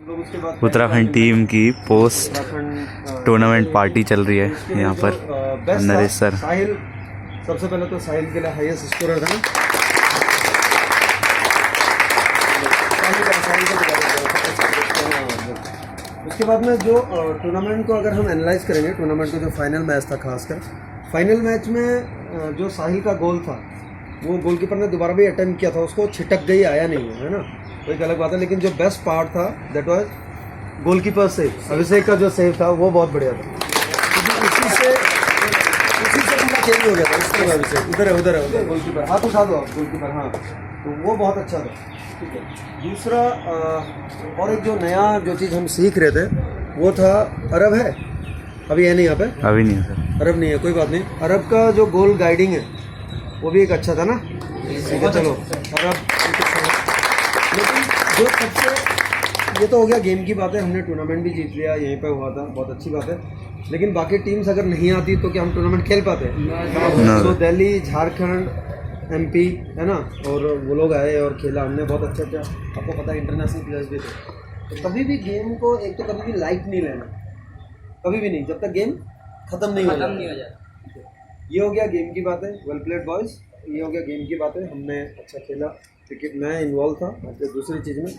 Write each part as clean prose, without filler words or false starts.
Uttarakhand team की post tournament party चल रही है यहाँ पर। नरेश सर साहिल, सबसे पहले तो साहिल के लिए हाईएस्ट स्कोरर था ना। उसके बाद में जो टूर्नामेंट को अगर हम एनालाइज करेंगे, टूर्नामेंट का जो फाइनल मैच था, खासकर फाइनल मैच में जो साहिल का गोल था वो गोलकीपर ने दोबारा भी अटेम्प्ट किया था, उसको छिटक गई, आया नहीं है ना, तो एक अलग बात है। लेकिन जो बेस्ट पार्ट था दैट वाज गोलकीपर सेव, अभिषेक का जो सेव था वो बहुत बढ़िया था, क्योंकि उसी से पूरा चेंज हो गया था। इसके बाद अभिषेक उधर है गोलकीपर, हाथ उठा दो आप गोलकीपर, हाँ, तो वो बहुत अच्छा था। ठीक है, दूसरा और एक जो नया जो चीज़ हम सीख रहे थे वो था, अरब है अभी है नहीं यहाँ पे, अभी नहीं है सर, अरब नहीं है, कोई बात नहीं। अरब का जो गोल गाइडिंग है वो भी एक अच्छा था ना, ठीक है, चलो अरब। लेकिन जो सबसे, ये तो हो गया गेम की बात है, हमने टूर्नामेंट भी जीत लिया, यहीं पे हुआ था, बहुत अच्छी बात है। लेकिन बाकी टीम्स अगर नहीं आती तो क्या हम टूर्नामेंट खेल पाते? तो दिल्ली, झारखंड, एमपी है ना, और वो लोग आए और खेला हमने बहुत अच्छा। आपको पता है इंटरनेशनल प्लेयर्स भी थे। तो कभी भी गेम को एक तो कभी भी लाइट नहीं लेना, कभी भी नहीं, जब तक गेम खत्म नहीं हो जाए। ये हो गया गेम की बात है, वेल प्लेड बॉयज, ये हो गया गेम की बात है, हमने अच्छा खेला, क्रिकेट मैं इन्वॉल्व था दूसरी चीज़ में।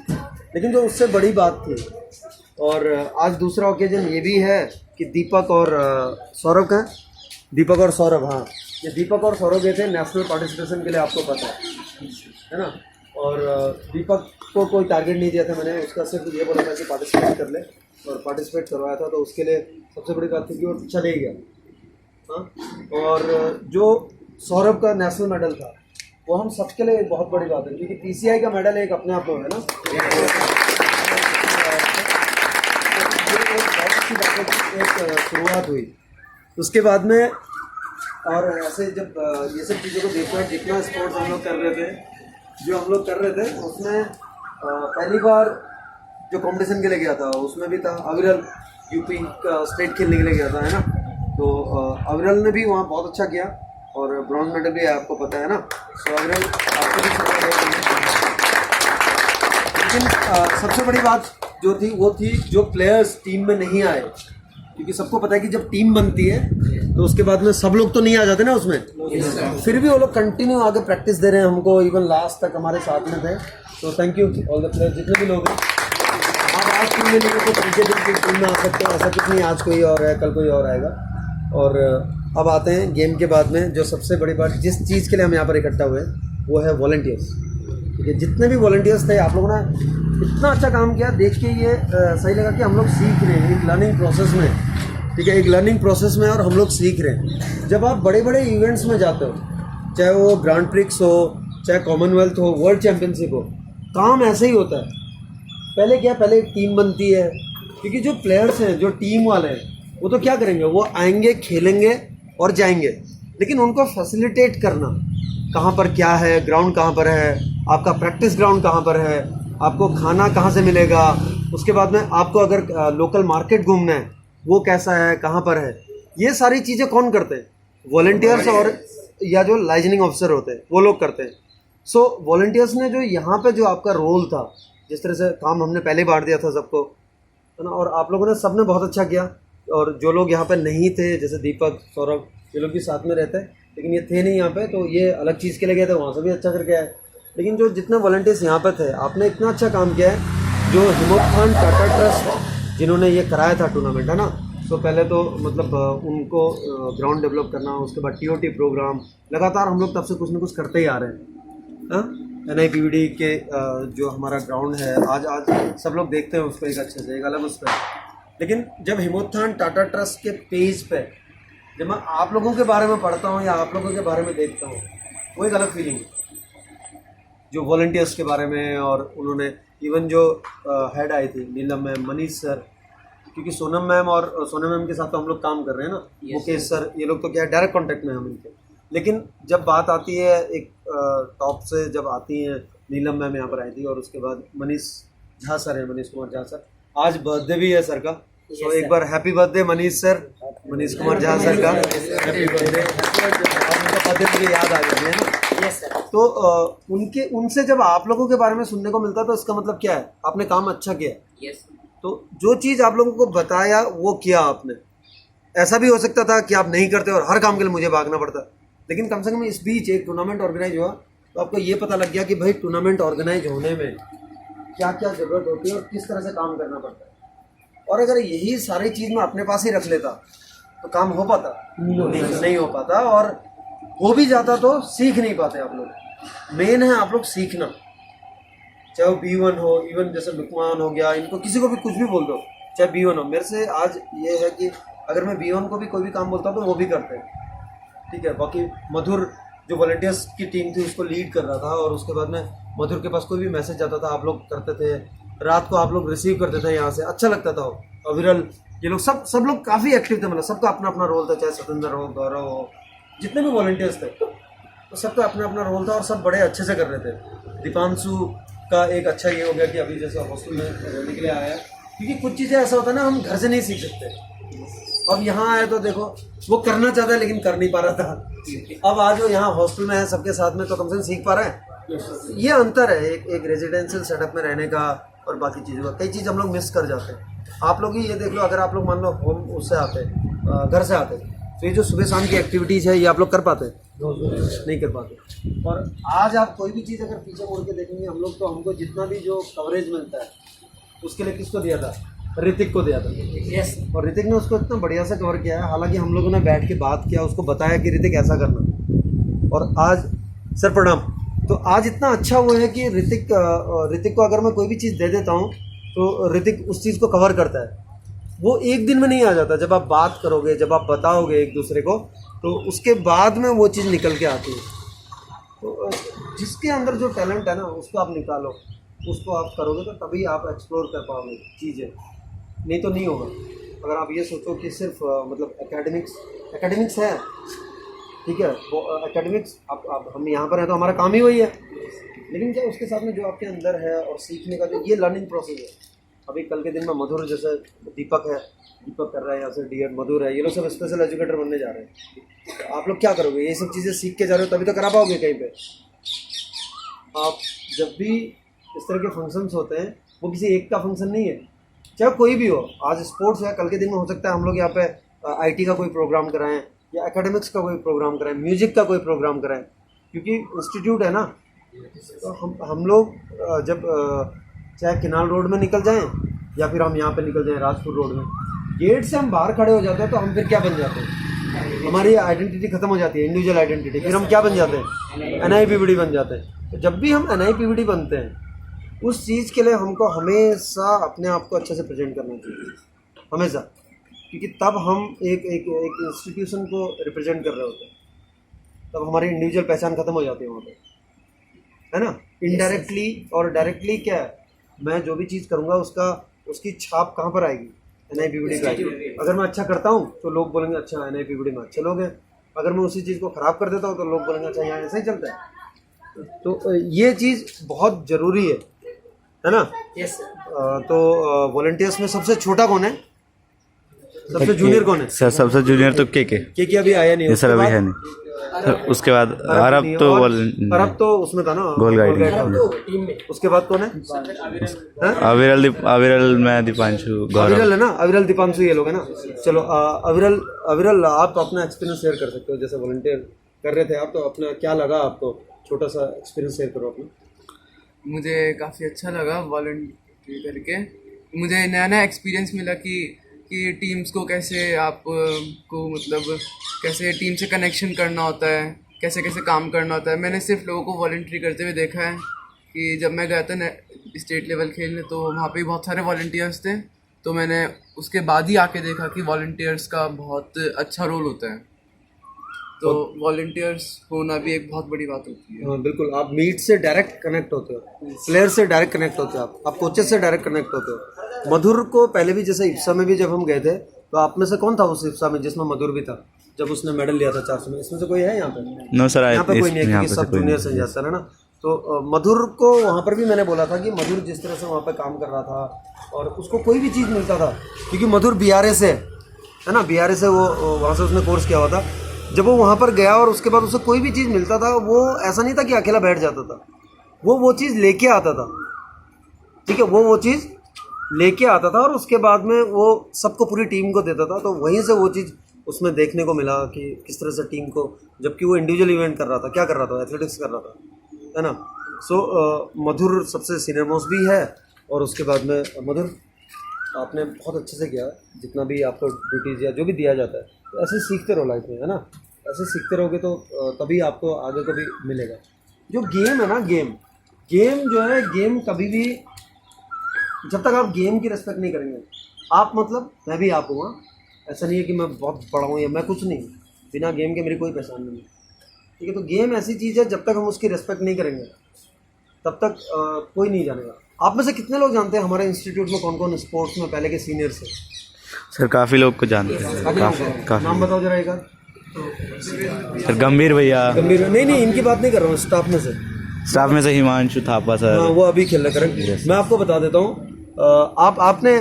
लेकिन जो उससे बड़ी बात थी, और आज दूसरा ओकेजन ये भी है कि दीपक और सौरभ का, दीपक और सौरभ, हाँ, ये दीपक और सौरभ गए थे नेशनल पार्टिसिपेशन के लिए, आपको पता है ना। और दीपक को कोई टारगेट नहीं दिया था मैंने, उसका सिर्फ ये बोला था कि पार्टिसिपेट कर ले, और पार्टिसिपेट करवाया था, तो उसके लिए सबसे बड़ी बात थी कि वो चले ही गया। हाँ, और जो सौरभ का नेशनल मेडल था वो हम सबके लिए बहुत बड़ी बात है, क्योंकि पीसीआई का मेडल एक अपने आप में है ना, एक शुरुआत हुई। उसके बाद में और ऐसे जब ये सब चीज़ों को देखना, जितना स्पोर्ट्स हम लोग कर रहे थे, जो हम लोग कर रहे थे उसमें पहली बार जो कंपटीशन के लिए गया था उसमें भी था अविरल, यूपी का स्टेट खेलने के लिए गया था, है ना। तो अविरल ने भी वहाँ बहुत अच्छा किया और ब्रॉन्ज मेडल भी आपको पता है ना। तो अविरल आपको भी लेकिन सबसे बड़ी बात जो थी वो थी जो प्लेयर्स टीम में नहीं आए, क्योंकि सबको पता है कि जब टीम बनती है तो उसके बाद में सब लोग तो नहीं आ जाते ना उसमें, फिर भी वो लोग कंटिन्यू आगे प्रैक्टिस दे रहे हैं हमको, इवन लास्ट तक हमारे साथ में थे। तो thank you all the players, जितने भी लोग हैं। आप आज टीम में नहीं तो तीसरे दिन की टीम में आ सकते हो, ऐसा कुछ नहीं, आज कोई और है कल कोई और आएगा। और अब आते हैं गेम के बाद में जो सबसे बड़ी बात, जिस चीज़ के लिए हम यहाँ पर इकट्ठा हुए वो है वॉलंटियर्स। ठीक है, जितने भी वॉलंटियर्स थे, आप लोगों ने इतना अच्छा काम किया, देख के ये सही लगा कि हम लोग सीख रहे हैं एक लर्निंग प्रोसेस में। ठीक है, एक लर्निंग प्रोसेस में, और हम लोग सीख रहे हैं। जब आप बड़े बड़े इवेंट्स में जाते हो, चाहे वो ग्रांड प्रिक्स हो, चाहे कॉमनवेल्थ हो, वर्ल्ड चैम्पियनशिप हो, काम ऐसे ही होता है। पहले क्या, पहले एक टीम बनती है, क्योंकि जो प्लेयर्स हैं, जो टीम वाले हैं, वो तो क्या करेंगे, वो आएंगे, खेलेंगे और जाएंगे। लेकिन उनको फैसिलिटेट करना, कहाँ पर क्या है, ग्राउंड कहाँ पर है, आपका प्रैक्टिस ग्राउंड कहाँ पर है, आपको खाना कहाँ से मिलेगा, उसके बाद में आपको अगर लोकल मार्केट घूमना है वो कैसा है, कहाँ पर है, ये सारी चीज़ें कौन करते हैं? वॉलंटियर्स, और या जो लाइजनिंग ऑफिसर होते हैं वो लोग करते हैं। सो वॉलंटियर्स ने जो यहाँ पे जो आपका रोल था, जिस तरह से काम हमने पहले बांट दिया था सबको, है ना, और आप लोगों ने सबने बहुत अच्छा किया। और जो लोग यहाँ पे नहीं थे, जैसे दीपक, सौरभ, ये लोग भी साथ में रहते हैं, लेकिन ये थे नहीं यहाँ पे, तो ये अलग चीज़ के लिए गए थे, वहाँ से भी अच्छा करके आए। लेकिन जो जितने वॉलंटियर्स यहाँ पे थे, आपने इतना अच्छा काम किया है। जो हिम्मत टाटा ट्रस्ट जिन्होंने ये कराया था टूर्नामेंट, है ना, तो पहले तो मतलब उनको ग्राउंड डेवलप करना, उसके बाद टीओटी प्रोग्राम, लगातार हम लोग तब से कुछ ना कुछ करते ही आ रहे हैं। NIPVD के जो हमारा ग्राउंड है, आज सब लोग देखते हैं उसको एक अच्छे से, एक अलग उस पर। लेकिन जब हिमोत्थान टाटा ट्रस्ट के पेज पे जब मैं आप लोगों के बारे में पढ़ता हूँ या आप लोगों के बारे में देखता हूँ, वो एक अलग फीलिंग है। जो वॉलंटियर्स के बारे में, और उन्होंने इवन जो हेड आई थी नीलम मैम, मनीष सर, क्योंकि सोनम मैम और सोनम मैम के साथ तो हम लोग काम कर रहे हैं ना, मुकेश सर, ये लोग तो क्या डायरेक्ट कांटेक्ट में हम इनके। लेकिन जब बात आती है एक टॉप से, जब आती हैं, नीलम मैम यहाँ पर आई थी, और उसके बाद मनीष झा सर है, मनीष कुमार झा सर, आज बर्थडे भी है सर का, तो एक बार happy birthday Manish sir, Manish Kumar Jha sir का हैप्पी बर्थडे। उनका बर्थडे मुझे याद आ गया है ना। तो उनसे जब आप लोगों के बारे में सुनने को मिलता है तो इसका मतलब क्या है, आपने काम अच्छा किया। तो जो चीज़ आप लोगों को बताया वो किया आपने। ऐसा भी हो सकता था कि आप नहीं करते और हर काम के लिए मुझे भागना पड़ता, लेकिन कम से कम इस बीच एक टूर्नामेंट ऑर्गेनाइज हुआ तो आपको ये पता लग गया कि भाई टूर्नामेंट ऑर्गेनाइज होने में क्या क्या ज़रूरत होती है और किस तरह से काम करना पड़ता है। और अगर यही सारी चीज़ मैं अपने पास ही रख लेता तो काम हो पाता? नहीं हो पाता, और हो भी जाता तो सीख नहीं पाते आप लोग। मेन है आप लोग सीखना, चाहे वो B1 हो, इवन जैसे लुकमान हो गया, इनको किसी को भी कुछ भी बोल दो, चाहे B1 हो। मेरे से आज ये है कि अगर मैं B1 को भी कोई भी काम बोलता हूँ तो वो भी करते हैं, ठीक है। बाकी मधुर जो वॉलंटियर्स की टीम थी उसको लीड कर रहा था, और उसके बाद में मधुर के पास कोई भी मैसेज आता था आप लोग करते थे, रात को आप लोग रिसीव करते थे यहाँ से, अच्छा लगता था। अविरल, ये लोग सब लोग काफ़ी एक्टिव थे, मतलब सबका अपना अपना रोल था, चाहे सतेंद्र हो, गौरव हो, जितने भी वॉलंटियर्स थे तो सबका अपना अपना रोल था और सब बड़े अच्छे से कर रहे थे। दीपांशु का एक अच्छा ये हो गया कि अभी जैसे हॉस्टल में रहने के लिए आया है, क्योंकि कुछ चीज़ें ऐसा होता है ना, हम घर से नहीं सीख सकते। अब यहाँ आए तो देखो वो करना चाहता है लेकिन कर नहीं पा रहा था, अब आज वो यहाँ हॉस्टल में है सबके साथ में तो कम से कम सीख पा रहा है। ये अंतर है एक रेजिडेंशियल सेटअप में रहने का और बाकी चीज़ों का। कई चीज़ हम लोग मिस कर जाते हैं। आप लोग ही ये देख लो, अगर आप लोग मान लो होम उससे आते घर से आते तो ये जो सुबह शाम की एक्टिविटीज़ है ये आप लोग कर पाते? नहीं कर पाते। और आज आप कोई भी चीज़ अगर पीछे मुड़ के देखेंगे हम लोग, तो हमको जितना भी जो कवरेज मिलता है उसके लिए किसको दिया था? ऋतिक को दिया था। यस। और ऋतिक ने उसको इतना बढ़िया से कवर किया है। हालांकि हम लोगों ने बैठ के बात किया, उसको बताया कि ऋतिक ऐसा करना, और आज सर प्रणाम, तो आज इतना अच्छा हुआ है कि ऋतिक को अगर मैं कोई भी चीज़ दे देता हूँ तो ऋतिक उस चीज़ को कवर करता है। वो एक दिन में नहीं आ जाता, जब आप बात करोगे, जब आप बताओगे एक दूसरे को, तो उसके बाद में वो चीज़ निकल के आती है। तो जिसके अंदर जो टैलेंट है ना उसको आप निकालो, उसको आप करोगे तो तभी आप एक्सप्लोर कर पाओगे चीज़ें, नहीं तो नहीं होगा। अगर आप ये सोचो कि सिर्फ मतलब एकेडमिक्स है, ठीक है, वो एकेडमिक्स आप हम यहाँ पर हैं तो हमारा काम ही वही है, लेकिन क्या उसके साथ में जो आपके अंदर है और सीखने का जो ये लर्निंग प्रोसेस है। अभी कल के दिन में मधुर, जैसे दीपक कर रहा है यहाँ से, D.Ed मधुर है, ये लोग सब स्पेशल एजुकेटर बनने जा रहे हैं। तो आप लोग क्या करोगे? ये सब चीज़ें सीख के जा रहे हो तभी तो करा पाओगे कहीं पे। आप जब भी इस तरह के फंक्शंस होते हैं वो किसी एक का फंक्शन नहीं है, चाहे कोई भी हो। आज स्पोर्ट्स है, कल के दिन में हो सकता है हम लोग यहाँ पे IT का कोई प्रोग्राम कराएं या एकेडमिक्स का कोई प्रोग्राम कराएं, म्यूजिक का कोई प्रोग्राम कराएं, क्योंकि इंस्टीट्यूट है ना। तो हम लोग जब चाहे किनाल रोड में निकल जाएं या फिर हम यहाँ पे निकल जाएं राजपुर रोड में, गेट से हम बाहर खड़े हो जाते हैं तो हम फिर क्या बन जाते हैं? हमारी आइडेंटिटी खत्म हो जाती है, इंडिविजुअल आइडेंटिटी। फिर हम क्या बन जाते हैं? NIPVD बन जाते हैं। तो जब भी हम NIPVD बनते हैं उस चीज़ के लिए हमको हमेशा अपने आप को अच्छे से प्रेजेंट करना चाहिए, हमेशा, क्योंकि तब हम एक इंस्टीट्यूशन को रिप्रेजेंट कर रहे होते हैं, तब हमारी इंडिविजुअल पहचान खत्म हो जाती है वहाँ पे, है ना। इनडायरेक्टली और डायरेक्टली क्या है, मैं जो भी चीज़ करूँगा उसकी छाप कहाँ पर आएगी? NIPVD पे आएगी। अगर मैं अच्छा करता हूँ तो लोग बोलेंगे अच्छा NIPVD में अच्छे लोग हैं, अगर मैं उसी चीज़ को ख़राब कर देता हूँ तो लोग बोलेंगे अच्छा यहाँ ऐसा ही चलता है। तो ये चीज़ बहुत ज़रूरी है ना। यस। तो वॉलंटियर्स में सबसे छोटा कौन है? सबसे जूनियर कौन है? सर सबसे जूनियर तो के अभी आया नहीं, सर अभी है नहीं। उसके बाद अरब तो उसमें था ना, गोल गाइड। उसके बाद कौन है? अविरल में दीपांशु, अविरल है ना, अविरल दीपांशु ये लोग है ना। चलो अविरल आप अपना एक्सपीरियंस शेयर कर सकते हो, जैसे वॉलंटियर कर रहे थे आप, तो अपना क्या लगा आपको? छोटा सा एक्सपीरियंस शेयर करो अपना। मुझे काफ़ी अच्छा लगा वॉलंटियर करके। मुझे नया नया एक्सपीरियंस मिला कि टीम्स को कैसे आपको मतलब कैसे टीम से कनेक्शन करना होता है, कैसे कैसे काम करना होता है। मैंने सिर्फ लोगों को वॉलंटियर करते हुए देखा है कि जब मैं गया था स्टेट लेवल खेलने तो वहाँ पे बहुत सारे वॉलंटियर्स थे, तो मैंने उसके बाद ही आके देखा कि वॉलंटियर्स का बहुत अच्छा रोल होता है। तो वॉलंटियर्स होना भी एक बहुत बड़ी बात होती है। हाँ बिल्कुल, आप मीट से डायरेक्ट कनेक्ट होते हो, प्लेयर से डायरेक्ट कनेक्ट होते हो, आप कोचेस से डायरेक्ट कनेक्ट होते हो। मधुर को पहले भी जैसे इप्सा में भी जब हम गए थे तो आप में से कौन था उस इप्सा में जिसमें मधुर भी था, जब उसने मेडल लिया था 400 में? इसमें से कोई है यहाँ पे? नो सर, यहाँ पे कोई नहीं है क्योंकि सब जूनियर से जाता है ना। तो मधुर को वहाँ पर भी मैंने बोला था कि मधुर जिस तरह से वहाँ पे काम कर रहा था और उसको कोई भी चीज़ मिलता था, क्योंकि मधुर BRA से है ना, BRA से वो वहाँ से उसने कोर्स किया हुआ था। जब वो वहाँ पर गया और उसके बाद उसे कोई भी चीज़ मिलता था, वो ऐसा नहीं था कि अकेला बैठ जाता था, वो चीज़ लेके आता था, ठीक है, वो चीज़ लेके आता था और उसके बाद में वो सबको पूरी टीम को देता था। तो वहीं से वो चीज़ उसमें देखने को मिला कि किस तरह से टीम को, जबकि वो इंडिविजुअल इवेंट कर रहा था, क्या कर रहा था, एथलेटिक्स कर रहा था, है ना। सो मधुर सबसे सीनियर मोस्ट भी है। और उसके बाद में मधुर, आपने बहुत अच्छे से किया, जितना भी आपको ड्यूटीज़ या जो भी दिया जाता है, तो ऐसे सीखते रहो लाइफ में, है ना। ऐसे सीखते रहोगे तो तभी आपको आगे कभी मिलेगा। जो गेम है ना, गेम जो है, गेम कभी भी, जब तक आप गेम की रिस्पेक्ट नहीं करेंगे, आप मतलब मैं भी आप हूँ, ऐसा नहीं है कि मैं बहुत बड़ा हूँ या मैं कुछ नहीं, बिना गेम के मेरी कोई पहचान नहीं है, ठीक है। तो गेम ऐसी चीज़ है, जब तक हम उसकी रिस्पेक्ट नहीं करेंगे तब तक कोई नहीं जानेगा। आप में से कितने लोग जानते हैं हमारे इंस्टीट्यूट में कौन कौन स्पोर्ट्स में पहले के सीनियर से? सर काफ़ी लोग को जानते हैं, काफ़ी। नाम बताओ जरा एक। सर गंभीर भैया, गंभीर, नहीं इनकी बात नहीं कर रहा हूँ, स्टाफ में से। स्टाफ में से हिमांशु थापा सर। हाँ, वो अभी खेल रहे करेक्ट। मैं आपको बता देता हूँ, आपने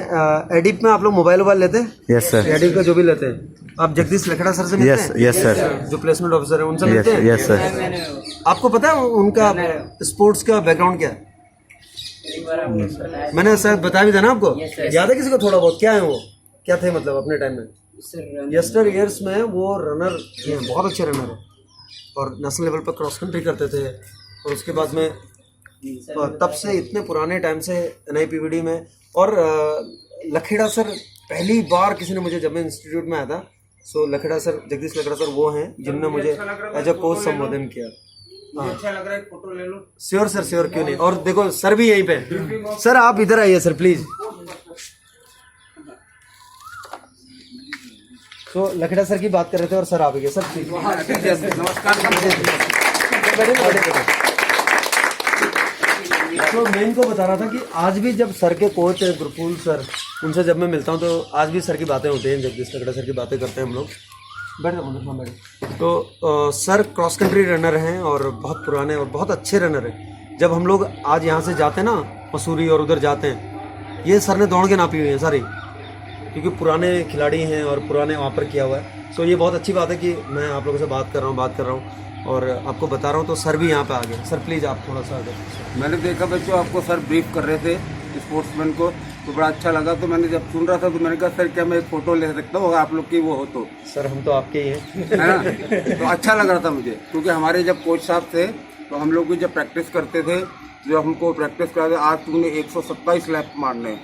एडिप में आप लोग मोबाइल लेते हैं? Yes sir. एडिप का जो भी लेते हैं, आप जगदीश लखड़ा सर से मिलते हैं? Yes sir. जो प्लेसमेंट ऑफिसर है उनसे मिलते हैं? Yes sir. आपको पता है उनका स्पोर्ट्स का बैकग्राउंड क्या है? मैंने शायद बताया भी था ना आपको, याद है किसी को थोड़ा बहुत? क्या है वो, क्या थे मतलब अपने टाइम में? यस्टर ईयर्स में वो रनर, बहुत अच्छे रनर है और नेशनल लेवल पर क्रॉस कंट्री करते थे। और उसके बाद में तब से इतने पुराने टाइम से NIPVD में, और लखेड़ा सर पहली बार किसी ने मुझे, जब मैं इंस्टीट्यूट में आया था, सो लखेड़ा सर, जगदीश लखेड़ा सर वो हैं जिनने मुझे एज अ कोच संबोधन किया। अच्छा लग रहा है, फोटो ले लो। श्योर सर, श्योर, क्यों नहीं। और देखो सर भी यहीं पे, सर आप इधर आइए सर प्लीज। तो लखेड़ा सर की बात कर रहे थे और सर आ गए। सर नमस्कार। तो मैं इनको बता रहा था कि आज भी जब सर के कोच है गुरफूल सर, उनसे जब मैं मिलता हूँ तो आज भी सर की बातें होती हैं, जगदीश लखेड़ा सर की बातें करते हैं हम लोग। बैठे। तो सर क्रॉस कंट्री रनर हैं और बहुत पुराने और बहुत अच्छे रनर हैं। जब हम लोग आज यहाँ से जाते हैं ना मसूरी और उधर जाते हैं, ये सर ने दौड़ के नापी हुई है सारी, क्योंकि पुराने खिलाड़ी हैं और पुराने वहाँ पर किया हुआ है। सो ये बहुत अच्छी बात है कि मैं आप लोगों से बात कर रहा हूँ और आपको बता रहा हूँ। तो सर भी यहाँ पे आ गए। सर प्लीज़ आप थोड़ा सा आगे। मैंने देखा बच्चों आपको सर ब्रीफ कर रहे थे स्पोर्ट्समैन को, तो बड़ा अच्छा लगा। तो मैंने जब सुन रहा था तो मैंने कहा सर क्या मैं एक फ़ोटो ले सकता हूँ, आप लोग की वो हो तो? सर हम तो आपके ही हैं, है ना। तो अच्छा लग रहा था मुझे, क्योंकि हमारे जब कोच साहब थे तो हम लोग भी जब प्रैक्टिस करते थे, जो हमको प्रैक्टिस कराते, आज तुमने 127 लैप मारने हैं।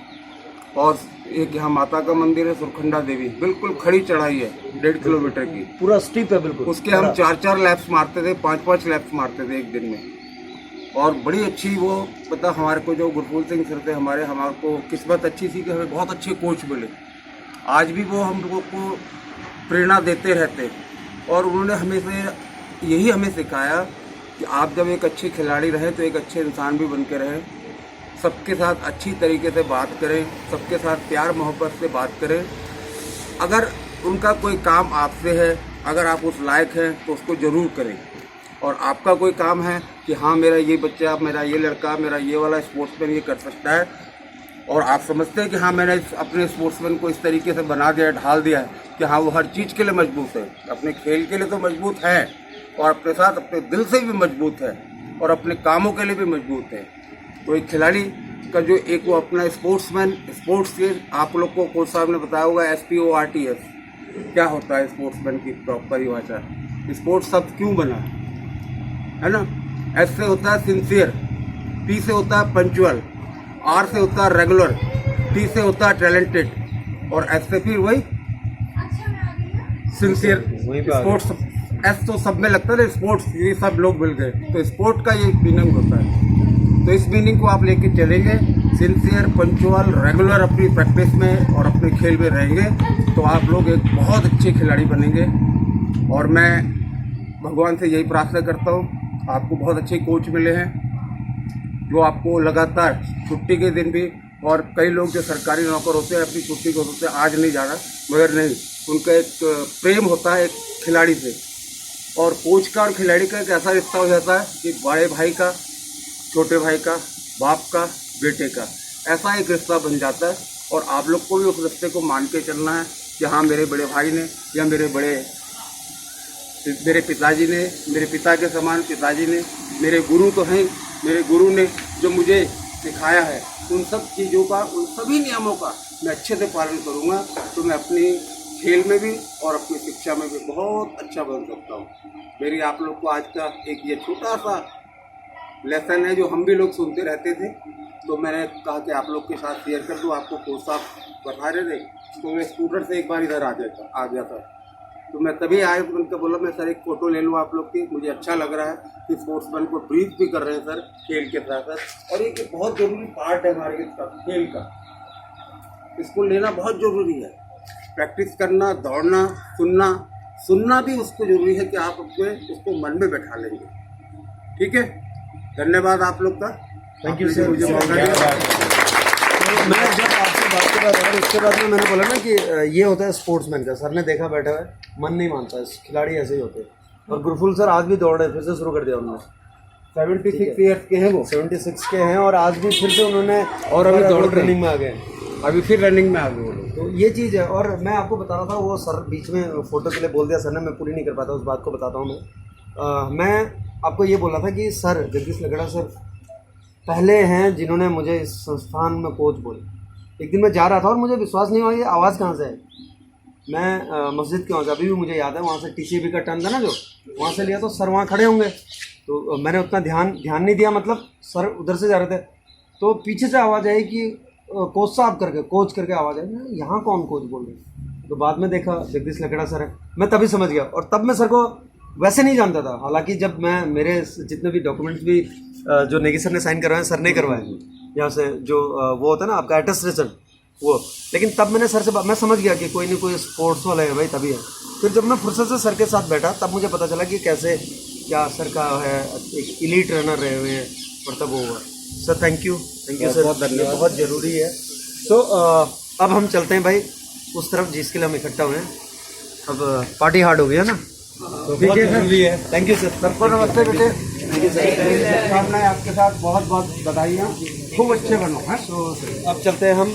और एक यहाँ माता का मंदिर है सुरखंडा देवी, बिल्कुल खड़ी चढ़ाई है 1.5 किलोमीटर की, पूरा स्टीप है बिल्कुल। उसके हम 4-4 लैप्स मारते थे, 5-5 लैप्स मारते थे एक दिन में। और बड़ी अच्छी वो पता हमारे को जो गुरफूल सिंह सर थे हमारे को किस्मत अच्छी थी कि हमें बहुत अच्छे कोच मिले। आज भी वो हम लोगों को प्रेरणा देते रहते और उन्होंने हमें सिखाया कि आप जब एक अच्छे खिलाड़ी रहे तो एक अच्छे इंसान भी बन के रहे, सबके साथ अच्छी तरीके से बात करें, सबके साथ प्यार मोहब्बत से बात करें। अगर उनका कोई काम आपसे है, अगर आप उस लायक हैं तो उसको ज़रूर करें। और आपका कोई काम है कि हाँ मेरा ये बच्चा, मेरा ये लड़का, मेरा ये वाला स्पोर्ट्समैन ये कर सकता है, और आप समझते हैं कि हाँ मैंने अपने स्पोर्ट्समैन को इस तरीके से बना दिया, ढाल दिया है कि हाँ वो हर चीज़ के लिए मजबूत है, अपने खेल के लिए तो मजबूत है और अपने साथ अपने दिल से भी मजबूत है और अपने कामों के लिए भी मजबूत है। तो एक खिलाड़ी का जो एक वो अपना स्पोर्ट्समैन, स्पोर्ट्स के आप लोग को कोच साहब ने बताया होगा SPORTS क्या होता है स्पोर्ट्समैन की परिभाषा। स्पोर्ट्स शब्द क्यों बना है ना। S से होता है सिंसियर, P से होता है पंचुअल, R से होता है रेगुलर, T से होता है टैलेंटेड और S से फिर वही सिंसियर। स्पोर्ट्स S तो सब में लगता है, स्पोर्ट्स ये सब लोग मिल गए, तो स्पोर्ट का ये मीनिंग होता है। तो इस मीनिंग को आप लेके चलेंगे, सिंसियर, पंचुअल, रेगुलर अपनी प्रैक्टिस में और अपने खेल में रहेंगे तो आप लोग एक बहुत अच्छे खिलाड़ी बनेंगे। और मैं भगवान से यही प्रार्थना करता हूँ, आपको बहुत अच्छे कोच मिले हैं जो आपको लगातार छुट्टी के दिन भी, और कई लोग जो सरकारी नौकर होते हैं अपनी छुट्टी को सोचते हैं आज नहीं जाना, मगर नहीं, उनका एक प्रेम होता है एक खिलाड़ी से। और कोच का और खिलाड़ी का एक ऐसा रिश्ता हो जाता है कि बड़े भाई का, छोटे भाई का, बाप का, बेटे का, ऐसा एक रिश्ता बन जाता है। और आप लोग को भी उस रिश्ते को मान के चलना है कि हाँ मेरे बड़े भाई ने या मेरे पिताजी ने, मेरे पिता के समान पिताजी ने, मेरे गुरु तो हैं, मेरे गुरु ने जो मुझे सिखाया है, उन सब चीज़ों का, उन सभी नियमों का मैं अच्छे से पालन करूँगा, तो मैं अपनी खेल में भी और अपनी शिक्षा में भी बहुत अच्छा बन सकता हूँ। मेरी आप लोग को आज का एक ये छोटा सा लेसन है जो हम भी लोग सुनते रहते थे, तो मैंने कहा कि आप लोग के साथ शेयर कर दूँ। आपको कोच साहब बता रहे थे, तो मैं स्कूटर से एक बार इधर आ गया था, तो मैं तभी आया तो उनका बोला मैं सर एक फ़ोटो ले लूँ आप लोग की, मुझे अच्छा लग रहा है कि स्पोर्ट्समैन को ब्रीथ भी कर रहे हैं सर खेल के साथ साथ, और एक बहुत ज़रूरी पार्ट है हमारे खेल का, इसको लेना बहुत ज़रूरी है। प्रैक्टिस करना, दौड़ना, सुनना भी उसको ज़रूरी है कि आप उसको मन में बैठा लेंगे। ठीक है, धन्यवाद आप लोग का। थैंक यू सर, मुझे मौका दिया। मैं जब आपसे बात कर रहा था उसके बाद में मैंने बोला ना कि ये होता है स्पोर्ट्समैन का, सर ने देखा बैठा है, मन नहीं मानता, खिलाड़ी ऐसे ही होते हैं। और गुरफुल सर आज भी दौड़ रहे, फिर से शुरू कर दिया उन्होंने। 76 ईयर्स के हैं वो, 76 के हैं और आज भी फिर से उन्होंने, और अभी दौड़ रनिंग में आ गए, अभी फिर रनिंग में आ गए वो लोग। तो ये चीज़ है। और मैं आपको बता रहा था, वो सर बीच में फ़ोटो के लिए बोल दिया सर ने, मैं पूरी नहीं कर पाता, उस बात को बताता हूँ मैं आपको ये बोला था कि सर जगदीश लगड़ा सर पहले हैं जिन्होंने मुझे इस संस्थान में कोच बोले। एक दिन मैं जा रहा था और मुझे विश्वास नहीं हुआ ये आवाज़ कहाँ से है। मैं मस्जिद के वहाँ से, अभी भी मुझे याद है, वहाँ से TCB का टर्न था ना जो, वहाँ से लिया, तो सर वहाँ खड़े होंगे, तो मैंने उतना ध्यान नहीं दिया, मतलब सर उधर से जा रहे थे, तो पीछे से आवाज़ आई कि कोच साहब करके, कोच करके आवाज़ आई। यहाँ कौन कोच बोल रहे हैं? तो बाद में देखा जगदीश लगड़ा सर है, मैं तभी समझ गया। और तब मैं सर को वैसे नहीं जानता था, हालांकि जब मैं मेरे जितने भी डॉक्यूमेंट्स भी जो नेगी सर ने साइन करवाए, सर नहीं करवाए यहाँ से, जो वो होता है ना आपका अटेस्टेशन वो, लेकिन तब मैंने सर से मैं समझ गया कि कोई नहीं कोई स्पोर्ट्स वाला है भाई, तभी है। फिर जब मैं फुर्सत से सर के साथ बैठा तब मुझे पता चला कि कैसे क्या सर का है, एक इलीट रनर रहे हुए हैं, और तब वो हुआ। सर थैंक यू सर, बहुत धन्यवाद, बहुत ज़रूरी है। तो अब हम चलते हैं भाई उस तरफ जिसके लिए हम इकट्ठा हुए हैं। अब पार्टी हार्ड हो गया ना, तो ठीक है सर, थैंक यू सर। सबको नमस्ते बेटे, थैंक यू सर, शुभकामनाएं आपके साथ, बहुत बहुत बधाइयाँ, खूब अच्छे बनो। हाँ, तो अब चलते हैं हम